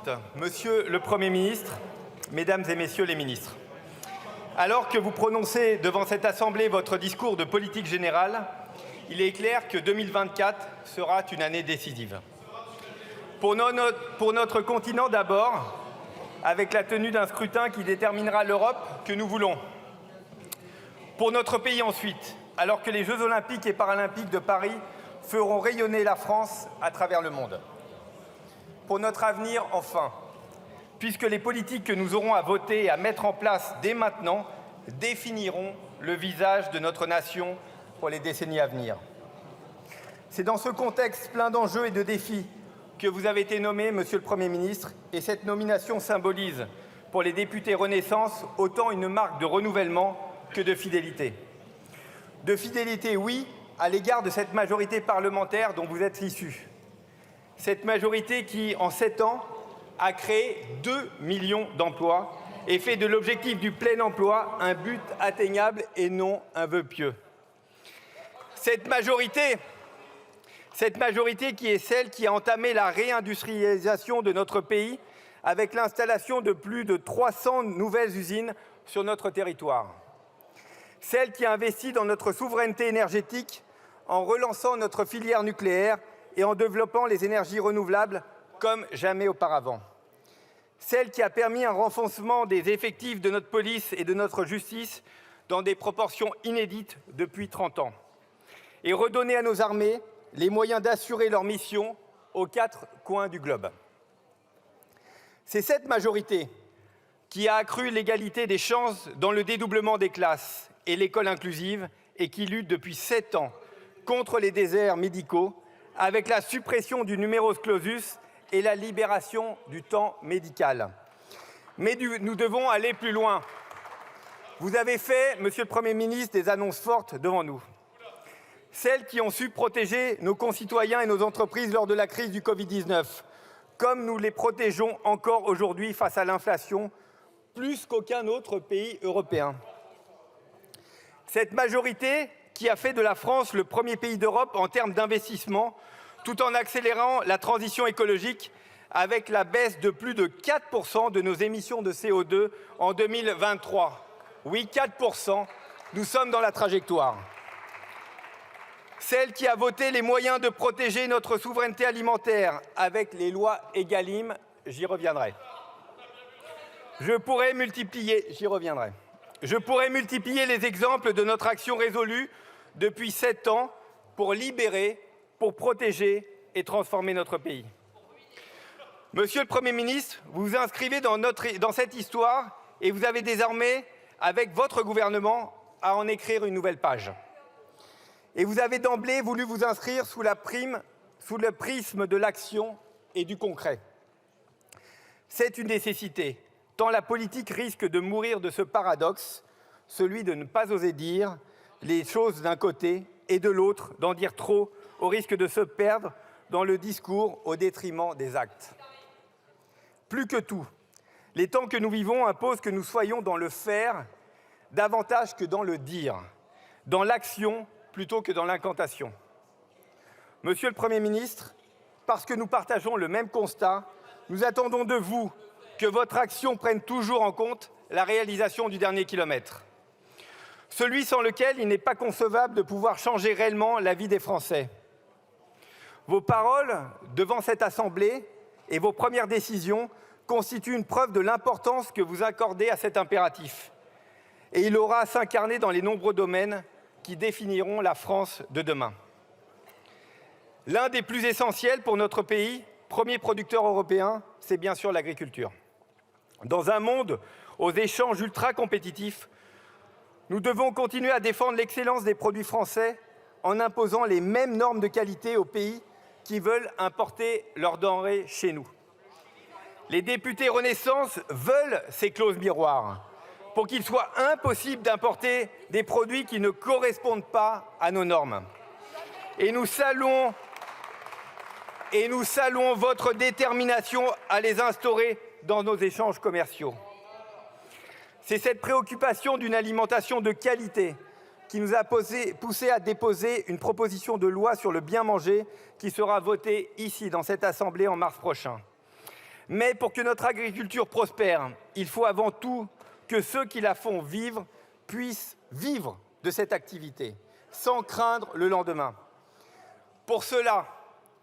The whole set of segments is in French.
Présidente, Monsieur le Premier ministre, Mesdames et Messieurs les ministres, alors que vous prononcez devant cette Assemblée votre discours de politique générale, il est clair que 2024 sera une année décisive. Pour notre continent d'abord, avec la tenue d'un scrutin qui déterminera l'Europe que nous voulons. Pour notre pays ensuite, alors que les Jeux Olympiques et Paralympiques de Paris feront rayonner la France à travers le monde. Pour notre avenir enfin, puisque les politiques que nous aurons à voter et à mettre en place dès maintenant définiront le visage de notre nation pour les décennies à venir. C'est dans ce contexte plein d'enjeux et de défis que vous avez été nommé, Monsieur le Premier ministre, et cette nomination symbolise pour les députés Renaissance autant une marque de renouvellement que de fidélité. De fidélité, oui, à l'égard de cette majorité parlementaire dont vous êtes issus. Cette majorité qui, en 7 ans, a créé 2 millions d'emplois et fait de l'objectif du plein emploi un but atteignable et non un vœu pieux. Cette majorité qui est celle qui a entamé la réindustrialisation de notre pays avec l'installation de plus de 300 nouvelles usines sur notre territoire. Celle qui a investi dans notre souveraineté énergétique en relançant notre filière nucléaire et en développant les énergies renouvelables comme jamais auparavant. Celle qui a permis un renforcement des effectifs de notre police et de notre justice dans des proportions inédites depuis 30 ans. Et redonner à nos armées les moyens d'assurer leur mission aux 4 coins du globe. C'est cette majorité qui a accru l'égalité des chances dans le dédoublement des classes et l'école inclusive et qui lutte depuis 7 ans contre les déserts médicaux avec la suppression du numerus clausus et la libération du temps médical. Mais nous devons aller plus loin. Vous avez fait, Monsieur le Premier ministre, des annonces fortes devant nous. Celles qui ont su protéger nos concitoyens et nos entreprises lors de la crise du Covid-19, comme nous les protégeons encore aujourd'hui face à l'inflation, plus qu'aucun autre pays européen. Cette majorité qui a fait de la France le premier pays d'Europe en termes d'investissement, tout en accélérant la transition écologique avec la baisse de plus de 4% de nos émissions de CO2 en 2023. Oui, 4%, nous sommes dans la trajectoire. Celle qui a voté les moyens de protéger notre souveraineté alimentaire avec les lois Egalim, j'y reviendrai. Je pourrais multiplier les exemples de notre action résolue depuis 7 ans pour libérer, pour protéger et transformer notre pays. Monsieur le Premier ministre, vous vous inscrivez dans cette histoire et vous avez désormais, avec votre gouvernement, à en écrire une nouvelle page. Et vous avez d'emblée voulu vous inscrire sous le prisme de l'action et du concret. C'est une nécessité, tant la politique risque de mourir de ce paradoxe, celui de ne pas oser dire les choses d'un côté et de l'autre, d'en dire trop, au risque de se perdre dans le discours au détriment des actes. Plus que tout, les temps que nous vivons imposent que nous soyons dans le faire davantage que dans le dire, dans l'action plutôt que dans l'incantation. Monsieur le Premier ministre, parce que nous partageons le même constat, nous attendons de vous que votre action prenne toujours en compte la réalisation du dernier kilomètre. Celui sans lequel il n'est pas concevable de pouvoir changer réellement la vie des Français. Vos paroles devant cette Assemblée et vos premières décisions constituent une preuve de l'importance que vous accordez à cet impératif. Et il aura à s'incarner dans les nombreux domaines qui définiront la France de demain. L'un des plus essentiels pour notre pays, premier producteur européen, c'est bien sûr l'agriculture. Dans un monde aux échanges ultra compétitifs, nous devons continuer à défendre l'excellence des produits français en imposant les mêmes normes de qualité aux pays qui veulent importer leurs denrées chez nous. Les députés Renaissance veulent ces clauses miroirs pour qu'il soit impossible d'importer des produits qui ne correspondent pas à nos normes. Et nous saluons votre détermination à les instaurer dans nos échanges commerciaux. C'est cette préoccupation d'une alimentation de qualité qui nous a poussé à déposer une proposition de loi sur le bien manger qui sera votée ici, dans cette Assemblée, en mars prochain. Mais pour que notre agriculture prospère, il faut avant tout que ceux qui la font vivre puissent vivre de cette activité, sans craindre le lendemain. Pour cela,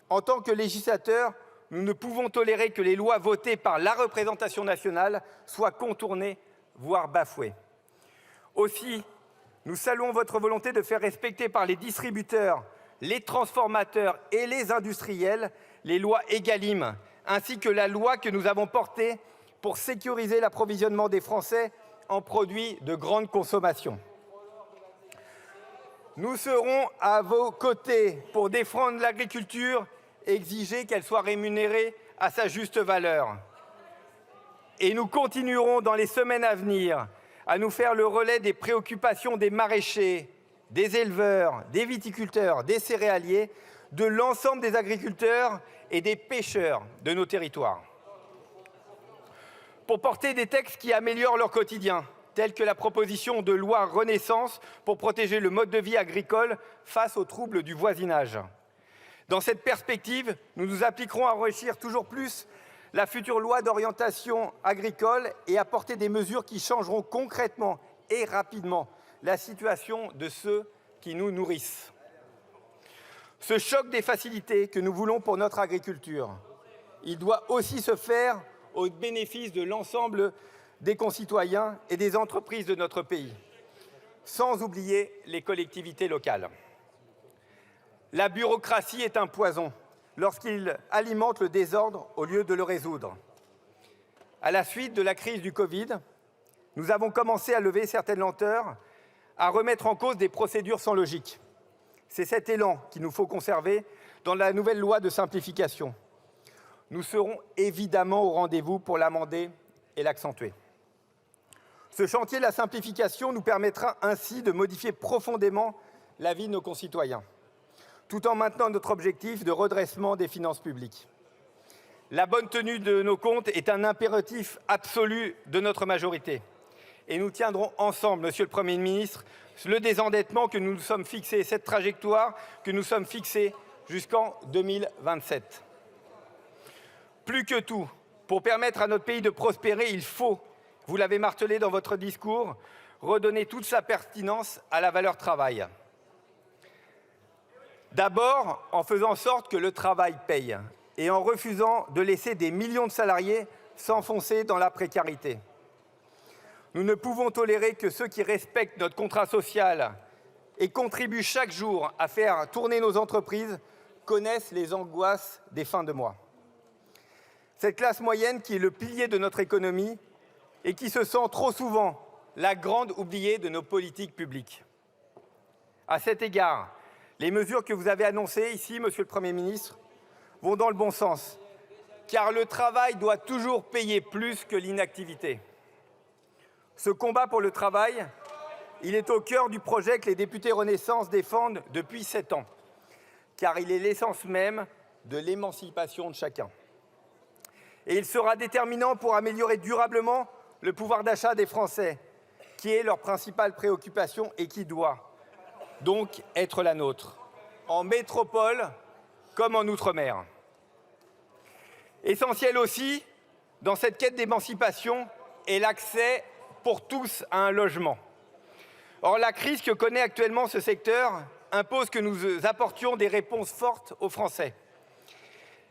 en tant que législateurs, nous ne pouvons tolérer que les lois votées par la représentation nationale soient contournées, voire bafouées. Aussi, nous saluons votre volonté de faire respecter par les distributeurs, les transformateurs et les industriels les lois Egalim, ainsi que la loi que nous avons portée pour sécuriser l'approvisionnement des Français en produits de grande consommation. Nous serons à vos côtés pour défendre l'agriculture et exiger qu'elle soit rémunérée à sa juste valeur. Et nous continuerons dans les semaines à venir à nous faire le relais des préoccupations des maraîchers, des éleveurs, des viticulteurs, des céréaliers, de l'ensemble des agriculteurs et des pêcheurs de nos territoires. Pour porter des textes qui améliorent leur quotidien, tels que la proposition de loi Renaissance pour protéger le mode de vie agricole face aux troubles du voisinage. Dans cette perspective, nous nous appliquerons à enrichir toujours plus la future loi d'orientation agricole et apporter des mesures qui changeront concrètement et rapidement la situation de ceux qui nous nourrissent. Ce choc des facilités que nous voulons pour notre agriculture, il doit aussi se faire au bénéfice de l'ensemble des concitoyens et des entreprises de notre pays, sans oublier les collectivités locales. La bureaucratie est un poison lorsqu'il alimente le désordre au lieu de le résoudre. À la suite de la crise du Covid, nous avons commencé à lever certaines lenteurs, à remettre en cause des procédures sans logique. C'est cet élan qu'il nous faut conserver dans la nouvelle loi de simplification. Nous serons évidemment au rendez-vous pour l'amender et l'accentuer. Ce chantier de la simplification nous permettra ainsi de modifier profondément la vie de nos concitoyens, tout en maintenant notre objectif de redressement des finances publiques. La bonne tenue de nos comptes est un impératif absolu de notre majorité. Et nous tiendrons ensemble, Monsieur le Premier ministre, le désendettement que nous nous sommes fixé, cette trajectoire que nous sommes fixés jusqu'en 2027. Plus que tout, pour permettre à notre pays de prospérer, il faut, vous l'avez martelé dans votre discours, redonner toute sa pertinence à la valeur travail. D'abord, en faisant en sorte que le travail paye et en refusant de laisser des millions de salariés s'enfoncer dans la précarité. Nous ne pouvons tolérer que ceux qui respectent notre contrat social et contribuent chaque jour à faire tourner nos entreprises connaissent les angoisses des fins de mois. Cette classe moyenne qui est le pilier de notre économie et qui se sent trop souvent la grande oubliée de nos politiques publiques. À cet égard, les mesures que vous avez annoncées ici, Monsieur le Premier ministre, vont dans le bon sens, car le travail doit toujours payer plus que l'inactivité. Ce combat pour le travail, il est au cœur du projet que les députés Renaissance défendent depuis 7 ans, car il est l'essence même de l'émancipation de chacun. Et il sera déterminant pour améliorer durablement le pouvoir d'achat des Français, qui est leur principale préoccupation et qui doit donc être la nôtre, en métropole comme en Outre-mer. Essentiel aussi, dans cette quête d'émancipation, est l'accès pour tous à un logement. Or, la crise que connaît actuellement ce secteur impose que nous apportions des réponses fortes aux Français.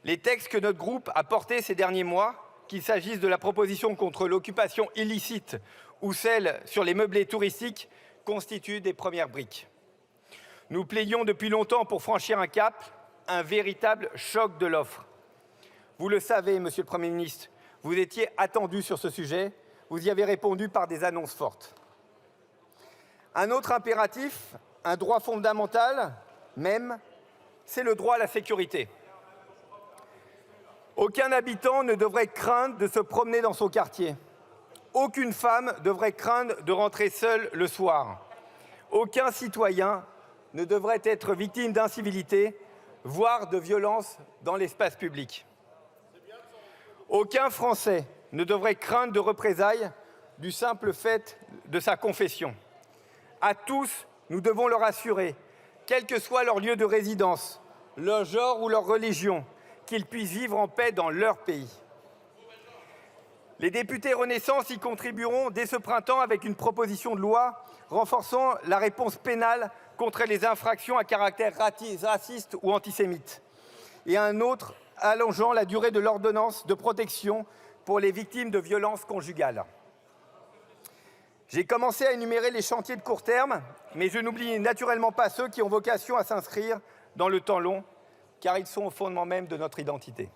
Les textes que notre groupe a portés ces derniers mois, qu'il s'agisse de la proposition contre l'occupation illicite ou celle sur les meublés touristiques, constituent des premières briques. Nous plaidions depuis longtemps pour franchir un cap, un véritable choc de l'offre. Vous le savez, Monsieur le Premier ministre, vous étiez attendu sur ce sujet. Vous y avez répondu par des annonces fortes. Un autre impératif, un droit fondamental même, c'est le droit à la sécurité. Aucun habitant ne devrait craindre de se promener dans son quartier. Aucune femme devrait craindre de rentrer seule le soir. Aucun citoyen ne devrait être victime d'incivilité, voire de violence dans l'espace public. Aucun Français ne devrait craindre de représailles du simple fait de sa confession. À tous, nous devons leur assurer, quel que soit leur lieu de résidence, leur genre ou leur religion, qu'ils puissent vivre en paix dans leur pays. Les députés Renaissance y contribueront dès ce printemps avec une proposition de loi renforçant la réponse pénale contre les infractions à caractère raciste ou antisémite, et un autre allongeant la durée de l'ordonnance de protection pour les victimes de violences conjugales. J'ai commencé à énumérer les chantiers de court terme, mais je n'oublie naturellement pas ceux qui ont vocation à s'inscrire dans le temps long, car ils sont au fondement même de notre identité.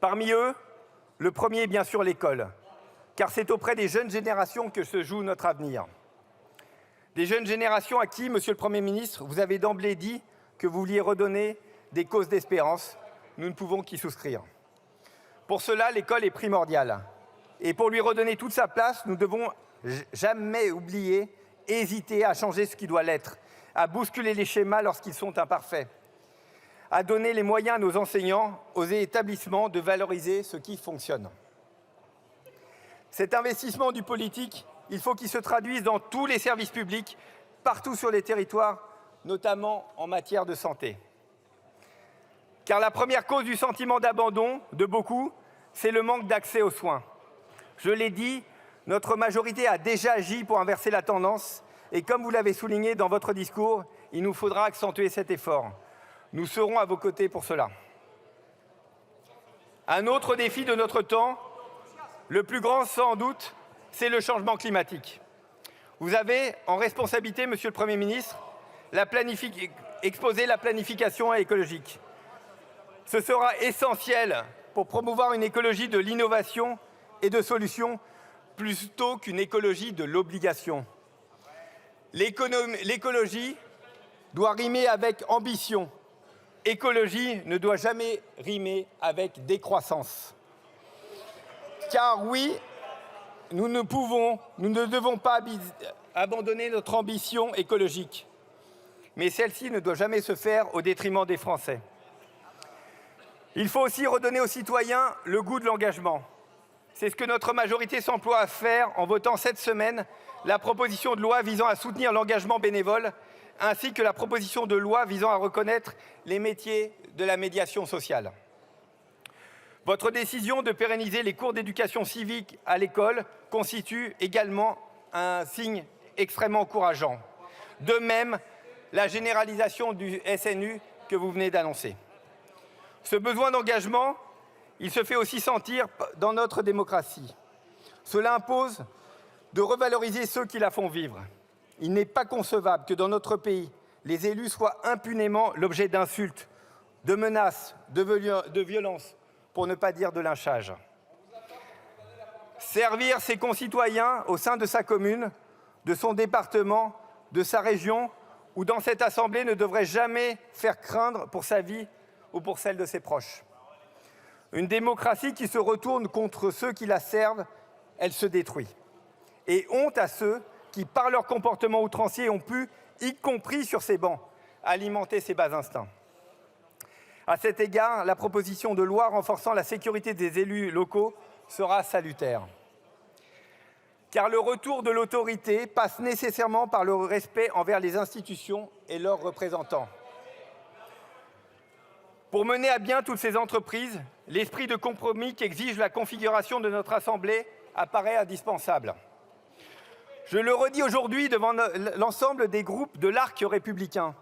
Parmi eux, le premier est bien sûr l'école, car c'est auprès des jeunes générations que se joue notre avenir. Des jeunes générations à qui, Monsieur le Premier ministre, vous avez d'emblée dit que vous vouliez redonner des causes d'espérance. Nous ne pouvons qu'y souscrire. Pour cela, l'école est primordiale. Et pour lui redonner toute sa place, nous ne devons jamais oublier, hésiter à changer ce qui doit l'être, à bousculer les schémas lorsqu'ils sont imparfaits, à donner les moyens à nos enseignants, aux établissements de valoriser ce qui fonctionne. Cet investissement du politique, il faut qu'il se traduise dans tous les services publics, partout sur les territoires, notamment en matière de santé. Car la première cause du sentiment d'abandon de beaucoup, c'est le manque d'accès aux soins. Je l'ai dit, notre majorité a déjà agi pour inverser la tendance et comme vous l'avez souligné dans votre discours, il nous faudra accentuer cet effort. Nous serons à vos côtés pour cela. Un autre défi de notre temps, le plus grand sans doute, c'est le changement climatique. Vous avez en responsabilité, Monsieur le Premier ministre, exposé la planification écologique. Ce sera essentiel pour promouvoir une écologie de l'innovation et de solutions plutôt qu'une écologie de l'obligation. L'écologie doit rimer avec ambition. Écologie ne doit jamais rimer avec décroissance. Car oui, nous ne devons pas abandonner notre ambition écologique. Mais celle-ci ne doit jamais se faire au détriment des Français. Il faut aussi redonner aux citoyens le goût de l'engagement. C'est ce que notre majorité s'emploie à faire en votant cette semaine la proposition de loi visant à soutenir l'engagement bénévole, ainsi que la proposition de loi visant à reconnaître les métiers de la médiation sociale. Votre décision de pérenniser les cours d'éducation civique à l'école constitue également un signe extrêmement encourageant. De même, la généralisation du SNU que vous venez d'annoncer. Ce besoin d'engagement, il se fait aussi sentir dans notre démocratie. Cela impose de revaloriser ceux qui la font vivre. Il n'est pas concevable que dans notre pays, les élus soient impunément l'objet d'insultes, de menaces, de violences, pour ne pas dire de lynchage. Servir ses concitoyens au sein de sa commune, de son département, de sa région ou dans cette assemblée ne devrait jamais faire craindre pour sa vie ou pour celle de ses proches. Une démocratie qui se retourne contre ceux qui la servent, elle se détruit. Et honte à ceux qui, par leur comportement outrancier, ont pu, y compris sur ces bancs, alimenter ces bas instincts. À cet égard, la proposition de loi renforçant la sécurité des élus locaux sera salutaire. Car le retour de l'autorité passe nécessairement par le respect envers les institutions et leurs représentants. Pour mener à bien toutes ces entreprises, l'esprit de compromis qu'exige la configuration de notre Assemblée apparaît indispensable. Je le redis aujourd'hui devant l'ensemble des groupes de l'arc républicain.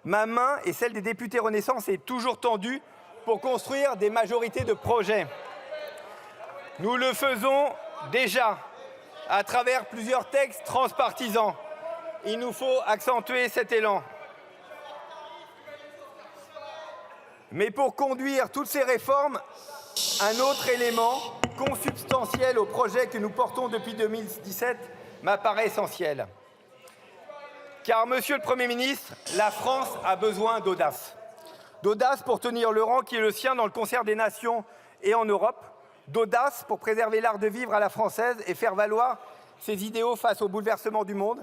Ma main et celle des députés Renaissance est toujours tendue pour construire des majorités de projets. Nous le faisons déjà à travers plusieurs textes transpartisans. Il nous faut accentuer cet élan. Mais pour conduire toutes ces réformes, un autre élément consubstantiel au projet que nous portons depuis 2017 m'apparaît essentiel. Car, Monsieur le Premier ministre, la France a besoin d'audace. D'audace pour tenir le rang qui est le sien dans le concert des nations et en Europe. D'audace pour préserver l'art de vivre à la française et faire valoir ses idéaux face au bouleversement du monde.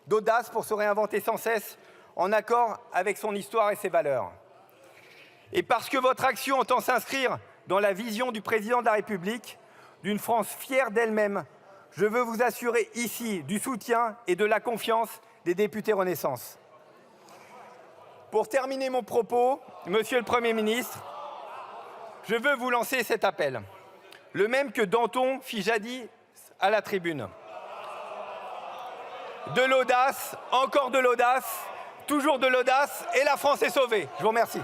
D'audace pour se réinventer sans cesse en accord avec son histoire et ses valeurs. Et parce que votre action entend s'inscrire dans la vision du président de la République, d'une France fière d'elle-même, je veux vous assurer ici du soutien et de la confiance des députés Renaissance. Pour terminer mon propos, Monsieur le Premier ministre, je veux vous lancer cet appel. le même que Danton fit jadis à la tribune. De l'audace, encore de l'audace, toujours de l'audace, et la France est sauvée. Je vous remercie.